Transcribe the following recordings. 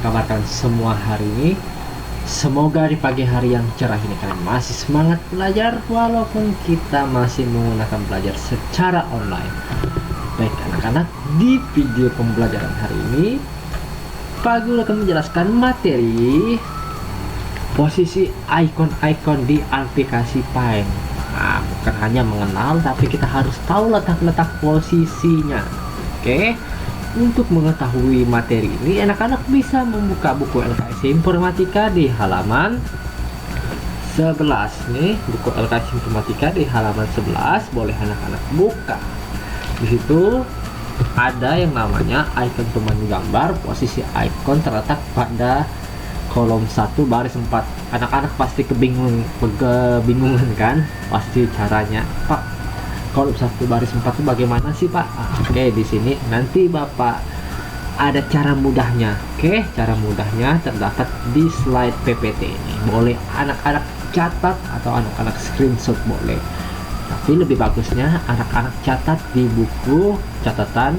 kabarkan semua hari ini? Semoga di pagi hari yang cerah ini kalian masih semangat belajar walaupun kita masih menggunakan belajar secara online. Baik anak-anak, di video pembelajaran hari ini Pak Guru akan menjelaskan materi posisi icon-icon di aplikasi Paint. Nah, bukan hanya mengenal, tapi kita harus tahu letak-letak posisinya. Oke, untuk mengetahui materi ini, anak-anak bisa membuka buku LKS Informatika di halaman 11 nih, buku LKS Informatika di halaman 11, boleh anak-anak buka. Di situ ada yang namanya icon pemandu gambar. Posisi icon terletak pada kolom 1 baris 4. Anak-anak pasti kebingungan kan? Pasti caranya, Pak. Kolom 1 baris 4 itu bagaimana sih, Pak? Oke, di sini nanti Bapak ada cara mudahnya. Oke, cara mudahnya terdapat di slide PPT ini. Boleh anak-anak catat atau anak-anak screenshot boleh. Tapi lebih bagusnya anak-anak catat di buku catatan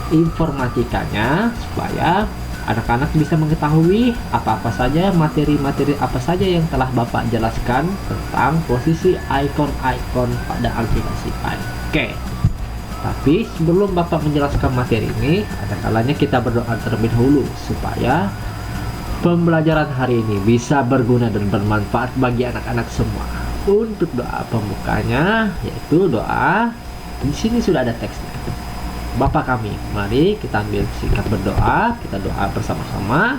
informatikanya supaya anak-anak bisa mengetahui apa-apa saja, materi-materi apa saja yang telah Bapak jelaskan tentang posisi icon-icon pada aplikasi Paint. Oke, tapi sebelum Bapak menjelaskan materi ini, ada kalanya kita berdoa terlebih dahulu supaya pembelajaran hari ini bisa berguna dan bermanfaat bagi anak-anak semua. Untuk doa pembukanya, yaitu doa, di sini sudah ada teksnya. Bapa kami, mari kita ambil sikap berdoa, kita doa bersama-sama.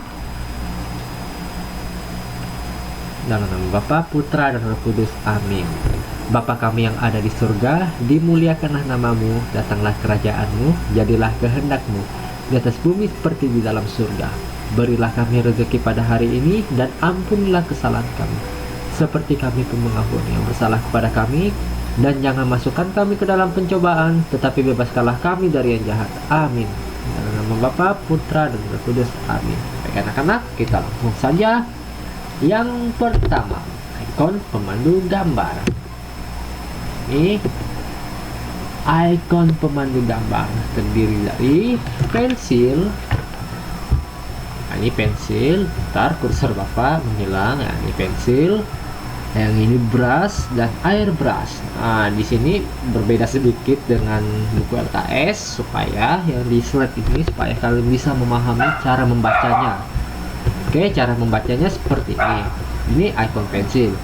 Dalam nama Bapa, Putra, dan Roh Kudus. Amin. Bapa kami yang ada di surga, dimuliakanlah namamu, datanglah kerajaanmu, jadilah kehendakmu di atas bumi seperti di dalam surga. Berilah kami rezeki pada hari ini, dan ampunilah kesalahan kami, seperti kami pun mengampuni yang bersalah kepada kami. Dan jangan masukkan kami ke dalam pencobaan, tetapi bebaskanlah kami dari yang jahat. Amin. Dalam nama Bapa, Putra, dan Roh Kudus. Amin. Baik anak-anak, kita langsung saja. Yang pertama, ikon pemandu gambar. Ini ikon pemandu gambar terdiri dari pensil. Nah, ini pensil. Ntar kursor Bapak menghilang. Nah, ini pensil. Yang ini brush dan airbrush. Nah, di sini berbeda sedikit dengan buku LKS supaya yang di slide ini supaya kalian bisa memahami cara membacanya. Oke, cara membacanya seperti ini. Ini icon pensil.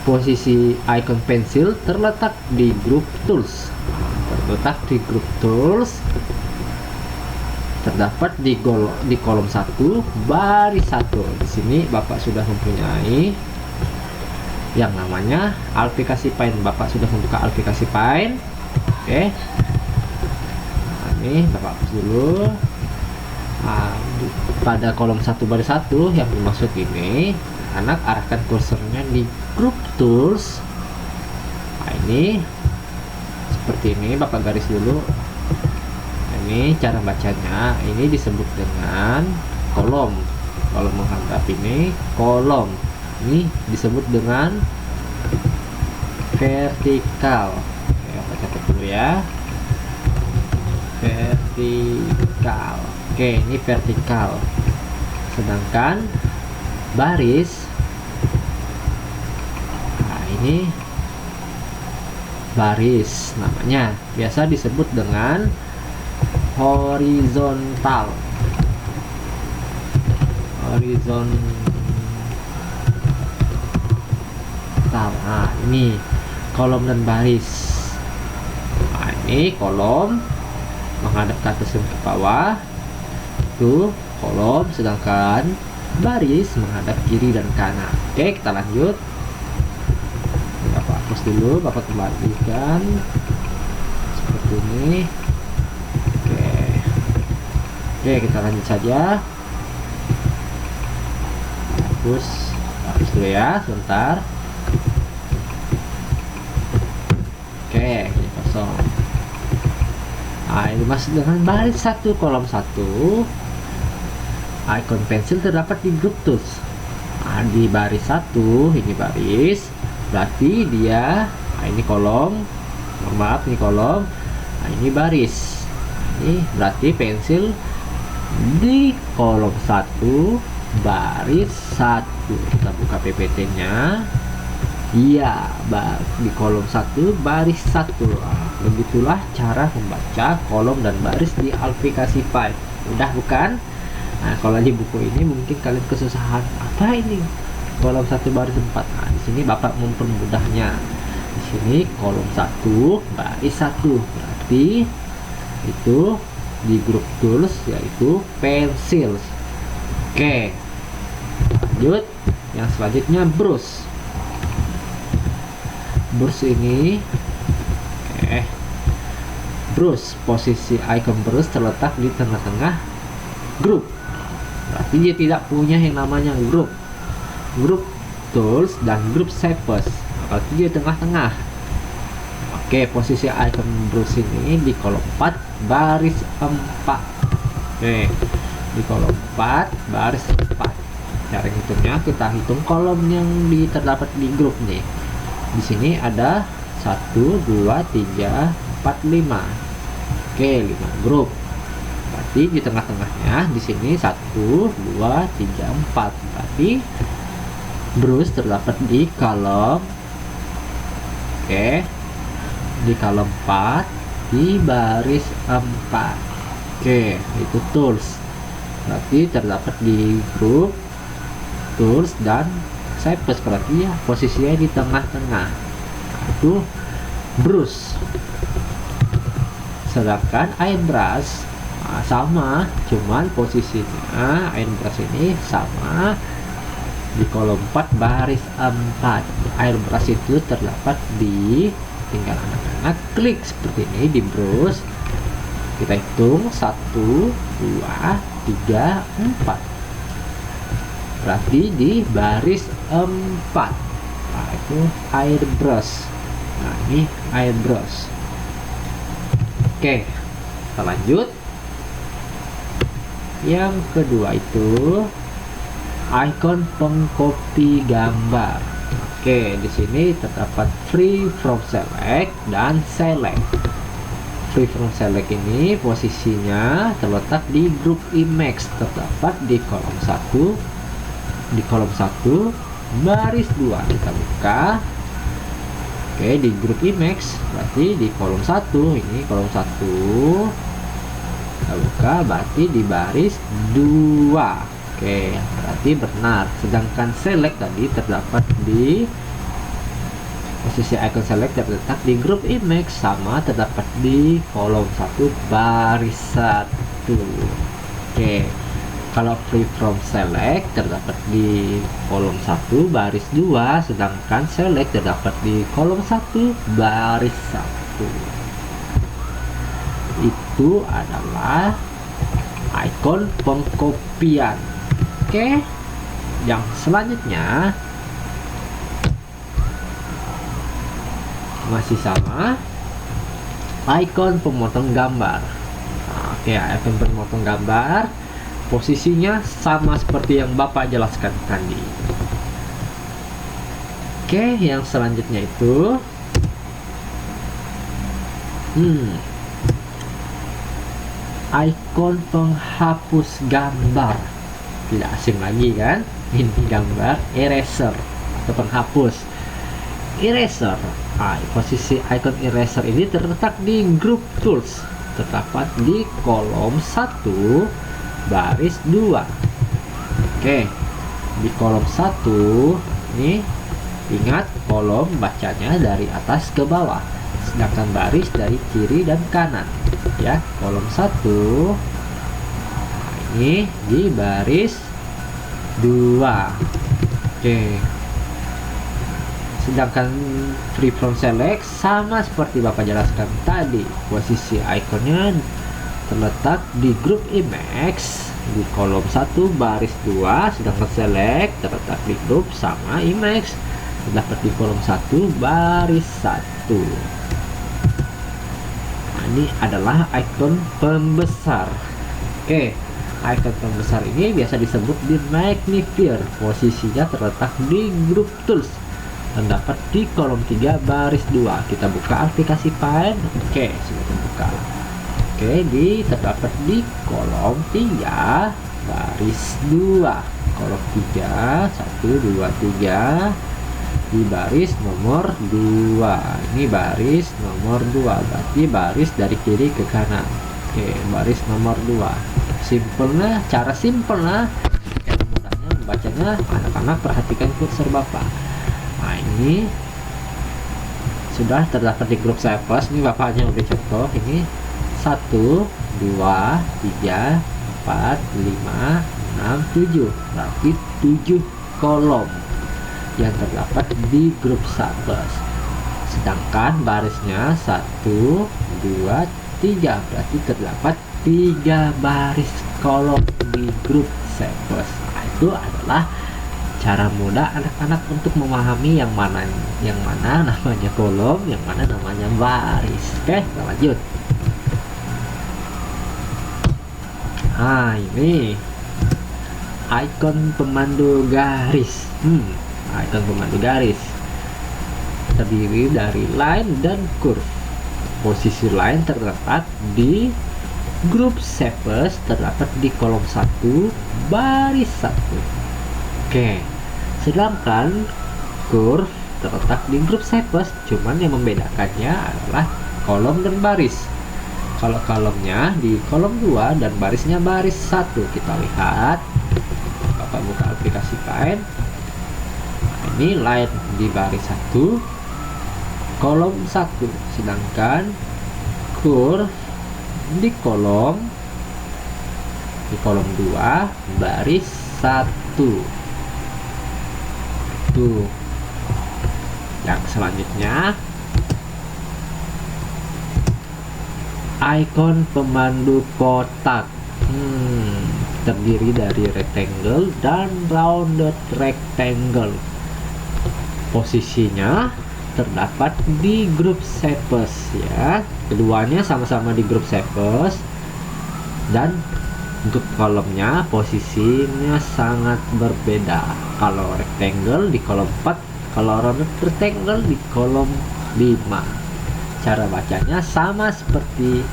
Posisi icon pensil terletak di group tools. Terdapat di kolom 1 baris 1. Di sini Bapak sudah mempunyai yang namanya aplikasi Paint. Bapak sudah membuka aplikasi Paint. Oke, nah, ini Bapak hapus dulu. Nah, pada kolom 1 baris 1 yang dimaksud ini, anak arahkan kursornya di group tools. Nah, ini seperti ini, Bapak garis dulu. Ini cara bacanya, ini disebut dengan kolom menghadap ini kolom. Ini disebut dengan vertikal. Oke, kita catat dulu ya. Vertikal. Oke, ini vertikal. Sedangkan baris, nah ini baris namanya. Biasa disebut dengan horizontal. Nah, ini kolom dan baris. Nah, ini kolom menghadap ke atas dan ke bawah. Itu kolom, sedangkan baris menghadap kiri dan kanan. Oke, kita lanjut. Bapak hapus dulu, Bapak kembalikan seperti ini. Oke, kita lanjut saja. Hapus dulu ya, sebentar. Oke, ini kosong. Nah, ini masuk dengan baris 1 kolom 1. Icon pensil terdapat di group tools. Nah, di baris 1 ini baris, berarti dia, nah ini kolom, maaf ini kolom, nah ini baris. Ini berarti pensil di kolom 1 baris 1. Kita buka PPT-nya. Iya, di kolom 1 baris 1. Begitulah cara membaca kolom dan baris di aplikasi Find. Mudah bukan? Nah, kalau di buku ini mungkin kalian kesusahan. Apa ini? Kolom 1 baris 4. Nah, di sini Bapak mempermudahnya. Di sini kolom 1 baris 1. Berarti itu di grup tools yaitu pensil. Oke. Lanjut. Yang selanjutnya brush. Brush ini brush, posisi icon brush terletak di tengah-tengah grup. Berarti dia tidak punya yang namanya grup tools dan grup shapes. Berarti dia tengah-tengah. Oke, posisi icon brush ini di kolom 4 baris 4. Oke, di kolom 4 baris 4. Cara hitungnya kita hitung kolom yang terdapat di grup nih. Di sini ada 1 2 3 4 5. Oke, 5 grup. Berarti di tengah-tengahnya di sini 1 2 3 4. Berarti brush terdapat di kolom di kolom 4 di baris 4. Oke, itu tools. Berarti terdapat di grup tools dan shapes, berarti ya posisinya di tengah-tengah. Itu brush. Sedangkan airbrush sama, cuman posisinya airbrush ini sama di kolom 4 baris 4. Airbrush itu terdapat di, tinggal anak-anak klik seperti ini di brush. Kita hitung 1 2 3 4. Berarti di baris 4. Nah, itu airbrush. Nah, ini airbrush. Oke, kita lanjut. Yang kedua itu icon pengcopy gambar. Oke, di sini terdapat free from select dan select. Free from select ini posisinya terletak di grup image, terdapat di kolom 1 baris 2. Kita buka. Oke, di grup image berarti di kolom 1. Ini kolom 1. Kita buka, berarti di baris 2. Oke, berarti benar. Sedangkan select tadi terdapat di posisi icon select terletak di grup image, sama terdapat di kolom 1 baris 1. Oke, kalau free from select terdapat di kolom 1 baris 2, sedangkan select terdapat di kolom 1 baris 1. Itu adalah icon pengkopian. Oke, yang selanjutnya masih sama, icon pemotong gambar. Oke, icon pemotong gambar posisinya sama seperti yang Bapak jelaskan tadi. Oke, yang selanjutnya itu icon penghapus gambar. Tidak asing lagi kan? Ini gambar eraser atau penghapus. Eraser. Posisi icon eraser ini terletak di group tools, terdapat di kolom 1 baris 2. Oke, di kolom 1 ini ingat kolom bacanya dari atas ke bawah, sedangkan baris dari kiri dan kanan ya. Kolom 1 ini di baris 2. Oke, sedangkan free from select sama seperti Bapak jelaskan tadi, posisi ikonnya terletak di grup image di kolom 1 baris 2, sedangkan select terletak di grup sama image terdapat di kolom 1 baris 1. Nah, ini adalah icon pembesar. Oke, icon pembesar ini biasa disebut di magnifier, posisinya terletak di grup tools, terdapat di kolom 3 baris 2. Kita buka aplikasi Find. Oke, sudah terbuka. Oke, terdapat di kolom 3 baris 2. Kolom 3 1 2 3 di baris nomor 2. Ini baris nomor 2, berarti baris dari kiri ke kanan. Oke, baris nomor 2. Simpelnya, cara simpelnya yang mudahnya membacanya, anak-anak perhatikan kursor Bapak. Nah, ini sudah terdapat di grup Cypress. Ini bapaknya udah contoh. Ini 1 2 3 4 5 6 7, berarti 7 kolom yang terdapat di grup Cypress. Sedangkan barisnya 1 2 3, berarti terdapat 3 baris kolom di grup Cypress. Nah, itu adalah cara mudah anak-anak untuk memahami yang mana namanya kolom, yang mana namanya baris. Oke, kita lanjut. Nah, ini ikon pemandu garis. Ikon pemandu garis terdiri dari line dan curve. Posisi line terdapat di grup Cypress, terdapat di kolom 1 baris 1. Oke, sedangkan curve terletak di grup Cypress, cuman yang membedakannya adalah kolom dan baris. Kalau kolomnya di kolom 2 dan barisnya baris 1. Kita lihat, Bapak buka aplikasi Paint. Ini line di baris 1 kolom 1, sedangkan curve di kolom 2 baris 1. Tuh. Yang selanjutnya, ikon pemandu kotak. Terdiri dari rectangle dan rounded rectangle. Posisinya terdapat di grup Cypress ya. Keduanya sama-sama di grup Cypress, dan untuk kolomnya posisinya sangat berbeda. Kalau rectangle di kolom 4, kalau rounded rectangle di kolom 5. Cara bacanya sama seperti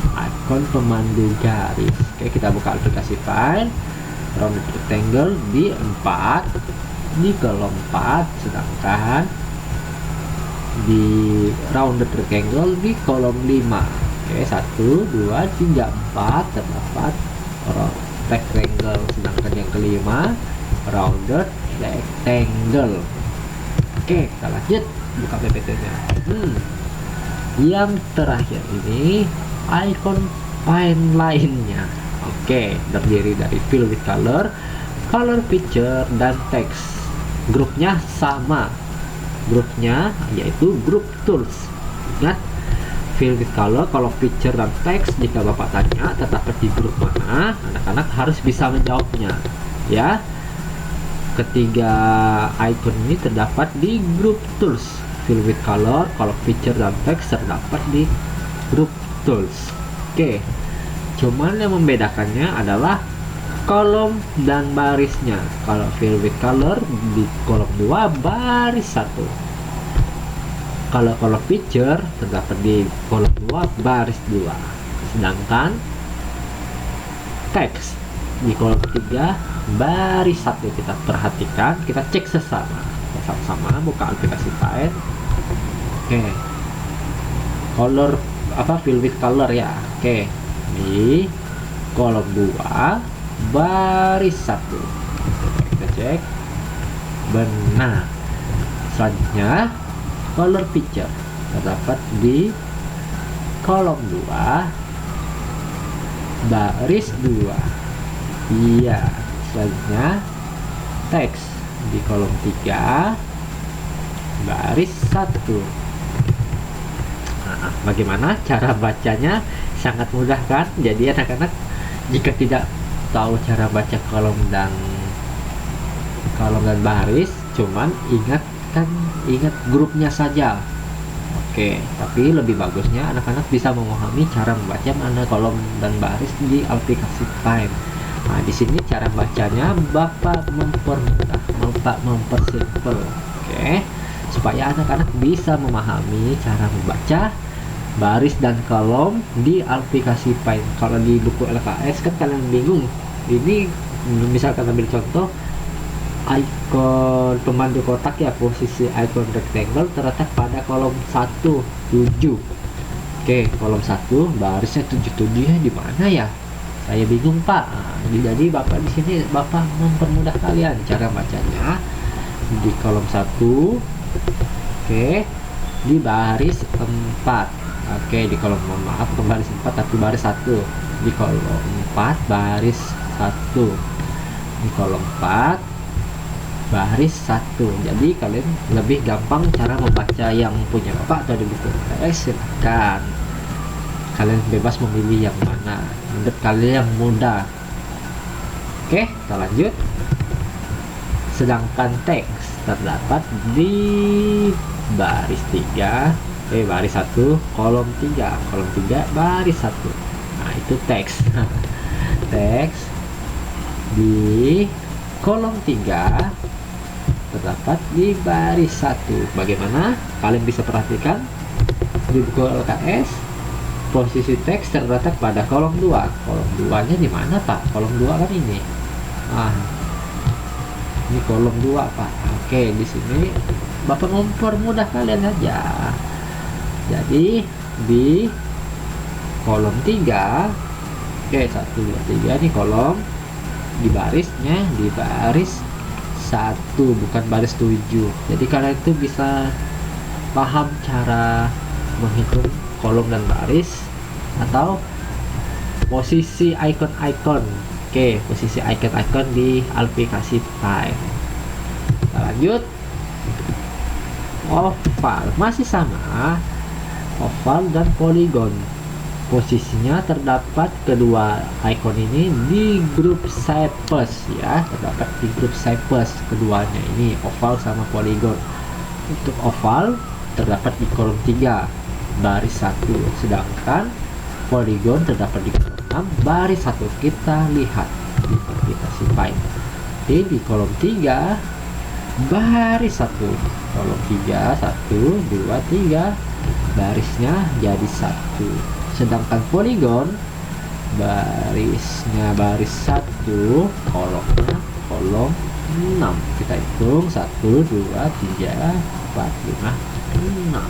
ikon pemandu garis. Oke, kita buka aplikasi Paint. Rounded rectangle di 4 di kolom 4, sedangkan di rounded rectangle di kolom 5. Oke, 1 2 3 4 terdapat rectangle, sedangkan yang kelima rounded rectangle. Oke, kita lanjut buka PPT-nya. Yang terakhir ini ikon Paint lainnya. Oke, terdiri dari fill with color, color picture, dan text. Grupnya sama, grupnya yaitu grup tools. Ingat, fill with color, color picture, dan text. Jika Bapak tanya terdapat di grup mana, anak-anak harus bisa menjawabnya ya. Ketiga icon ini terdapat di grup tools. Fill with color, color picture, dan text terdapat di grup tools. Oke, cuman yang membedakannya adalah kolom dan barisnya. Kalau fill with color di kolom 2 baris 1. Kalau color picture terdapat di kolom 2 baris 2. Sedangkan text di kolom 3 baris 1. Kita perhatikan, kita cek sama-sama buka aplikasi Paint. Oke, color fill with color ya. Oke, di kolom 2 baris 1. Kita cek benar. Selanjutnya color picture terdapat di kolom 2 baris 2. Iya. Selanjutnya teks di kolom 3 baris 1. Bagaimana cara bacanya? Sangat mudah kan? Jadi anak-anak jika tidak tahu cara baca kolom dan baris, cuman ingat grupnya saja. Oke, tapi lebih bagusnya anak-anak bisa memahami cara membaca mana kolom dan baris di aplikasi Paint. Nah, di sini cara bacanya Bapak mempermudah, Bapak mempersimpel. Oke, supaya anak-anak bisa memahami cara membaca baris dan kolom di aplikasi Paint. Kalau di buku LKS kan kalian bingung. Ini misalkan ambil contoh ikon pemandu kotak ya, posisi ikon rectangle terletak pada kolom 1 7. Oke, kolom 1 barisnya 77 di mana ya? Saya bingung Pak. Nah, jadi Bapak di sini Bapak mempermudah kalian cara bacanya di kolom 1. Oke, di baris 4. Oke, di kolom, maaf bukan baris 4 tapi baris 1. Di kolom 4 baris 1. Di kolom 4 baris 1. Jadi kalian lebih gampang cara membaca yang punya Bapak atau di buku LKS, silahkan kalian bebas memilih yang mana menurut kalian yang mudah. Oke, kita lanjut. Sedangkan teks terdapat di baris 3 baris 1 kolom 3 baris 1. Nah, itu teks. Teks di kolom 3 terdapat di baris 1. Bagaimana? Kalian bisa perhatikan di buku LKS posisi teks terletak pada kolom 2. Kolom 2-nya di mana, Pak? Kolom 2 kan ini. Ah, ini kolom 2, Pak. Oke, di sini Bapak mempermudah kalian aja. Jadi di kolom 3, oke, 1 2 3 ini kolom, di barisnya di baris 1 bukan baris 7. Jadi kalian itu bisa paham cara menghitung kolom dan baris atau posisi icon-icon. Oke, posisi icon-icon di aplikasi Paint. Kita lanjut. Oval masih sama, oval dan poligon. Posisinya terdapat kedua icon ini di grup shapes ya, terdapat di grup shapes keduanya ini, oval sama poligon. Untuk oval terdapat di kolom 3 baris 1, sedangkan poligon terdapat di kolom 6 baris 1. Kita lihat di aplikasi Paint. Di kolom 3 baris 1, kolom 3 1 2 3 barisnya jadi 1, sedangkan poligon barisnya baris 1, kolomnya kolom 6. Kita hitung 1 2 3 4 5 6.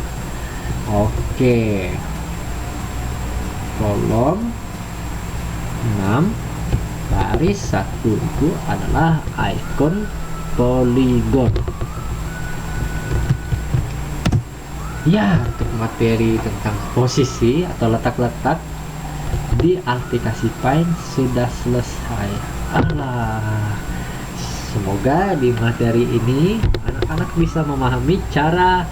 Oke, kolom 6 baris 1 itu adalah icon poligon. Ya, untuk materi tentang posisi atau letak-letak di aplikasi Paint sudah selesai. Allah, semoga di materi ini anak-anak bisa memahami cara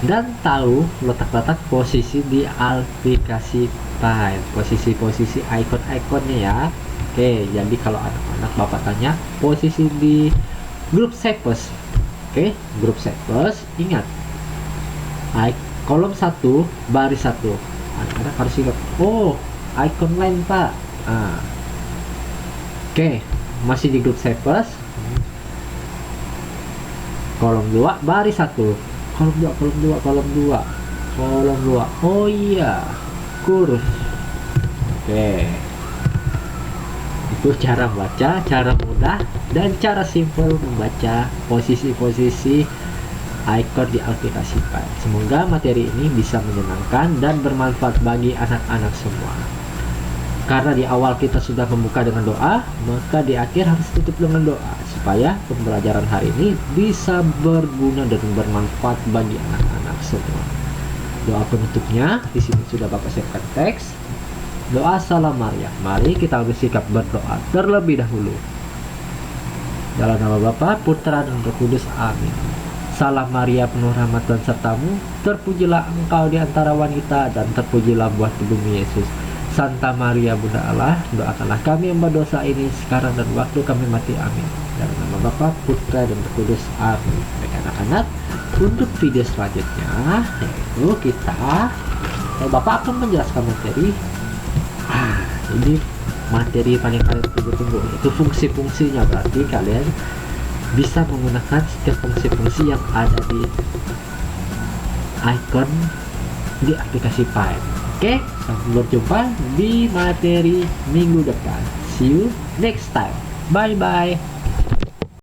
dan tahu letak-letak posisi di aplikasi Paint, posisi-posisi icon-iconnya ya. Oke, jadi kalau anak-anak Bapak tanya posisi di grup shapes, oke, grup shapes, ingat kolom 1 baris 1. Anak-anak harus ingat, oh icon lain Pak. Oke, masih di grup shapes, kolom 2 baris 1, kolom 2. Oh iya, kurus. Oke, itu cara baca, cara mudah dan cara simpel membaca posisi-posisi icon di aplikasi Paint. Semoga materi ini bisa menyenangkan dan bermanfaat bagi anak-anak semua. Karena di awal kita sudah membuka dengan doa, maka di akhir harus tutup dengan doa supaya pembelajaran hari ini bisa berguna dan bermanfaat bagi anak-anak semua. Doa penutupnya di sini sudah Bapak siapkan teks. Doa Salam Maria. Mari kita bersikap berdoa terlebih dahulu. Dalam nama Bapa, Putra dan Roh Kudus. Amin. Salam Maria, penuh rahmat dan sertamu, terpujilah engkau di antara wanita dan terpujilah buah tubuhmu Yesus. Santa Maria Bunda Allah, doakanlah kami yang berdosa ini sekarang dan waktu kami mati. Amin. Dalam nama Bapa, Putra dan Roh Kudus. Amin. Baik anak-anak, untuk video selanjutnya yaitu kita Bapak akan menjelaskan materi. Ini materi paling kalian tunggu-tunggu, itu fungsi-fungsinya. Berarti kalian bisa menggunakan setiap fungsi-fungsi yang ada di icon di aplikasi Pipe. Oke, sampai berjumpa di materi minggu depan. See you next time. Bye bye.